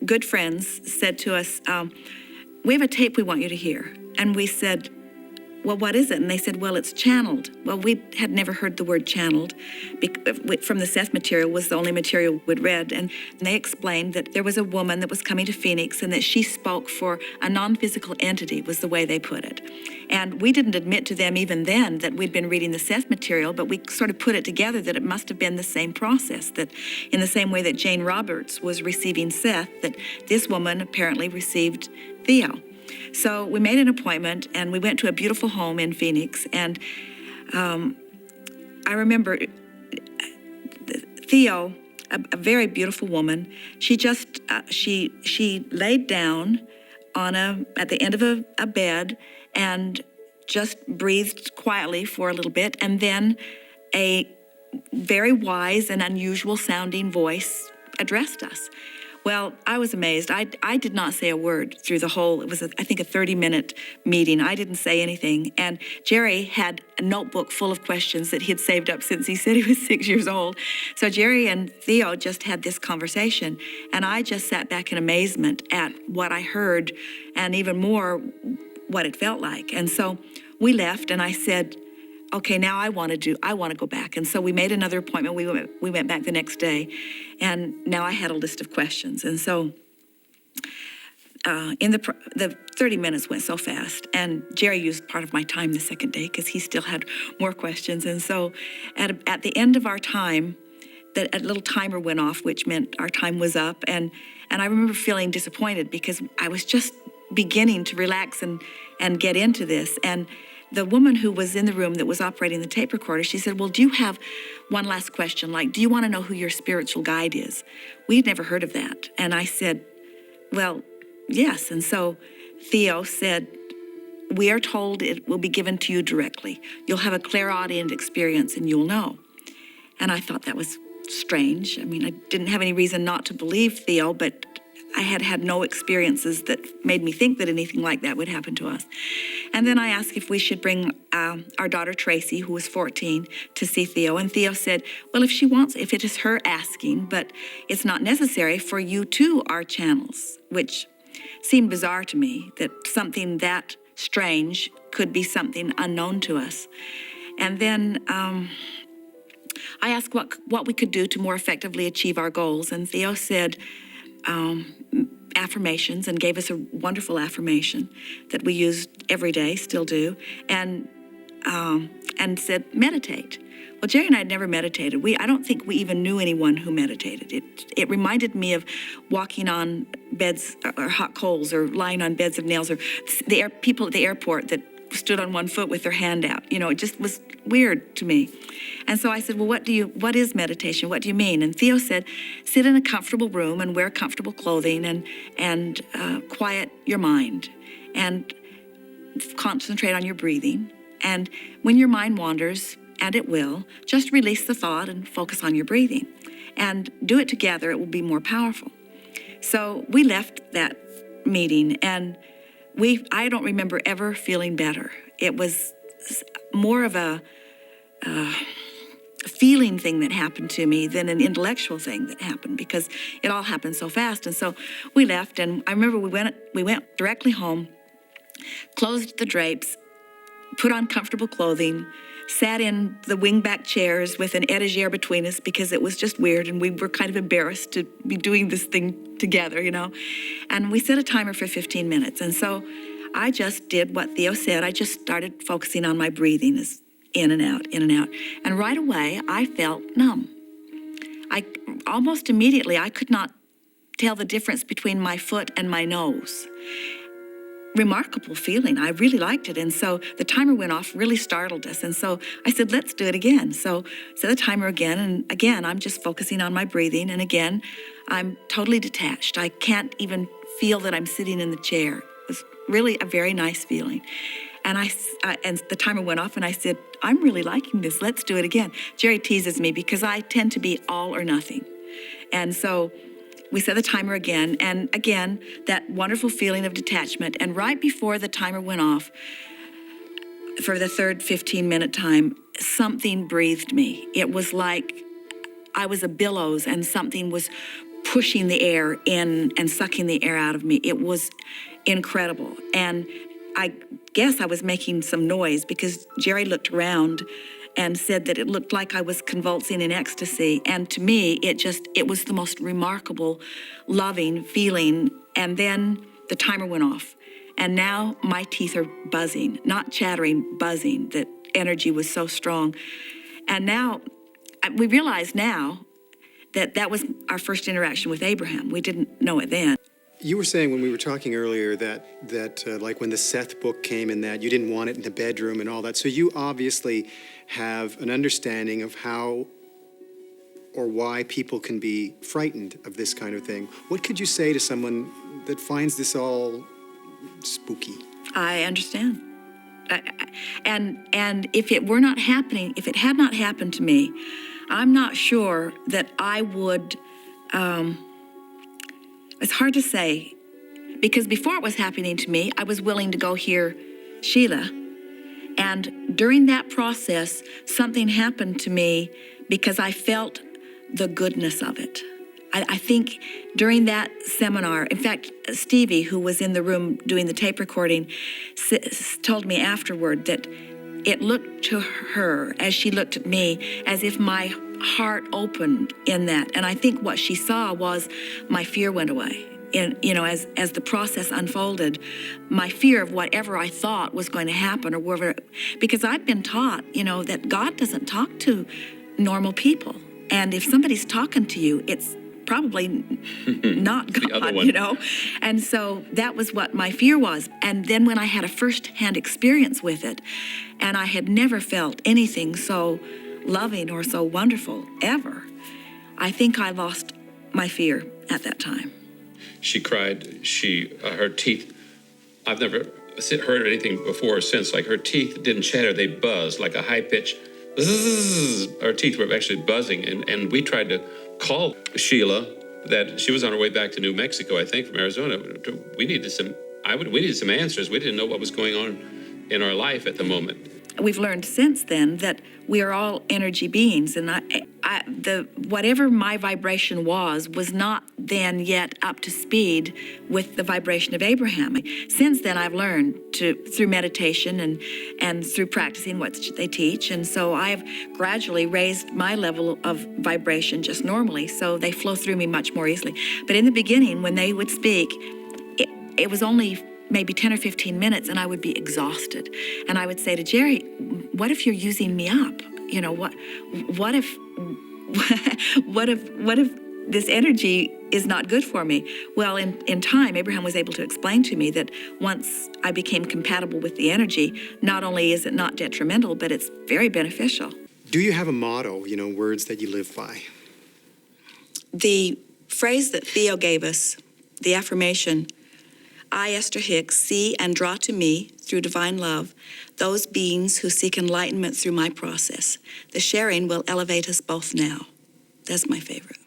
good friends said to us, we have a tape we want you to hear. And we said, well, what is it? And they said, well, it's channeled. Well, we had never heard the word channeled. From the Seth material was the only material we'd read. And they explained that there was a woman that was coming to Phoenix and that she spoke for a non-physical entity, was the way they put it. And we didn't admit to them even then that we'd been reading the Seth material, but we sort of put it together that it must have been the same process, that in the same way that Jane Roberts was receiving Seth, that this woman apparently received Theo. So we made an appointment, and we went to a beautiful home in Phoenix, and I remember Theo, a very beautiful woman, she just, she laid down at the end of a bed and just breathed quietly for a little bit, and then a very wise and unusual sounding voice addressed us. Well, I was amazed. I did not say a word through the whole, it was, I think, a 30-minute meeting. I didn't say anything. And Jerry had a notebook full of questions that he had saved up since he said he was 6 years old. So Jerry and Theo just had this conversation. And I just sat back in amazement at what I heard, and even more, what it felt like. And so we left, and I said, okay, now I want to go back. And so we made another appointment. We went back the next day, and now I had a list of questions. And so the 30 minutes went so fast, and Jerry used part of my time the second day because he still had more questions. And so at the end of our time, a little timer went off, which meant our time was up. And I remember feeling disappointed because I was just beginning to relax and get into this. And the woman who was in the room that was operating the tape recorder, she said, well, do you have one last question? Like, do you want to know who your spiritual guide is? We'd never heard of that. And I said, well, yes. And so Theo said, we are told it will be given to you directly. You'll have a clairaudient experience and you'll know. And I thought that was strange. I mean, I didn't have any reason not to believe Theo, but I had had no experiences that made me think that anything like that would happen to us. And then I asked if we should bring our daughter Tracy, who was 14, to see Theo. And Theo said, well, if she wants, if it is her asking, but it's not necessary, for you too are channels, which seemed bizarre to me, that something that strange could be something unknown to us. And then I asked what we could do to more effectively achieve our goals. And Theo said, affirmations, and gave us a wonderful affirmation that we used every day, still do, and said, meditate. Well, Jerry and I had never meditated. I don't think we even knew anyone who meditated. It reminded me of walking on beds or hot coals, or lying on beds of nails, or people at the airport that stood on one foot with their hand out. You know, it just was weird to me. And so I said, well, what is meditation? What do you mean? And Theo said, sit in a comfortable room and wear comfortable clothing and quiet your mind and concentrate on your breathing. And when your mind wanders, and it will, just release the thought and focus on your breathing. And do it together, it will be more powerful. So we left that meeting, and I don't remember ever feeling better. It was more of a feeling thing that happened to me than an intellectual thing that happened, because it all happened so fast. And so we left, and I remember we went directly home, closed the drapes, put on comfortable clothing, sat in the wingback chairs with an etagere between us because it was just weird, and we were kind of embarrassed to be doing this thing together, you know. And we set a timer for 15 minutes. And so I just did what Theo said. I just started focusing on my breathing, as in and out, in and out. And right away, I felt numb. Almost immediately, I could not tell the difference between my foot and my nose. Remarkable feeling. I really liked it. And so the timer went off, really startled us. And so I said, let's do it again. So set the timer again. And again, I'm just focusing on my breathing. And again, I'm totally detached. I can't even feel that I'm sitting in the chair. It was really a very nice feeling. And and the timer went off, and I said, I'm really liking this. Let's do it again. Jerry teases me because I tend to be all or nothing. And so we set the timer again, and again, that wonderful feeling of detachment. And right before the timer went off, for the third 15-minute time, something breathed me. It was like I was a billows, and something was pushing the air in and sucking the air out of me. It was incredible. And I guess I was making some noise because Jerry looked around and said that it looked like I was convulsing in ecstasy. And to me, it was the most remarkable, loving feeling. And then the timer went off. And now my teeth are buzzing, not chattering, buzzing. That energy was so strong. And now, we realize now that was our first interaction with Abraham. We didn't know it then. You were saying when we were talking earlier that like when the Seth book came and that you didn't want it in the bedroom and all that. So you obviously have an understanding of how or why people can be frightened of this kind of thing. What could you say to someone that finds this all spooky? I understand. And if it were not happening, if it had not happened to me, I'm not sure that I would, it's hard to say, because before it was happening to me, I was willing to go hear Sheila. And during that process, something happened to me because I felt the goodness of it. I think during that seminar, in fact, Stevie, who was in the room doing the tape recording, told me afterward that it looked to her, as she looked at me, as if my heart opened in that. And I think what she saw was my fear went away. And, as the process unfolded, my fear of whatever I thought was going to happen or whatever, because I've been taught, that God doesn't talk to normal people. And if somebody's talking to you, it's probably not God, And so that was what my fear was. And then when I had a first-hand experience with it, and I had never felt anything so loving or so wonderful ever, I think I lost my fear at that time. She cried. Her teeth, I've never heard anything before or since, like her teeth didn't chatter, they buzzed like a high-pitched zzz. Her teeth were actually buzzing, and we tried to call Sheila, that she was on her way back to New Mexico, I think, from Arizona. We needed some answers. We didn't know what was going on in our life at the moment. We've learned since then that we are all energy beings, and whatever my vibration was not then yet up to speed with the vibration of Abraham. Since then, I've learned through meditation and through practicing what they teach, and so I've gradually raised my level of vibration just normally, so they flow through me much more easily. But in the beginning, when they would speak, it was only maybe 10 or 15 minutes, and I would be exhausted. And I would say to Jerry, what if you're using me up? What if this energy is not good for me? Well, in time, Abraham was able to explain to me that once I became compatible with the energy, not only is it not detrimental, but it's very beneficial. Do you have a motto, words that you live by? The phrase that Theo gave us, the affirmation, I, Esther Hicks, see and draw to me, through divine love, those beings who seek enlightenment through my process. The sharing will elevate us both now. That's my favorite.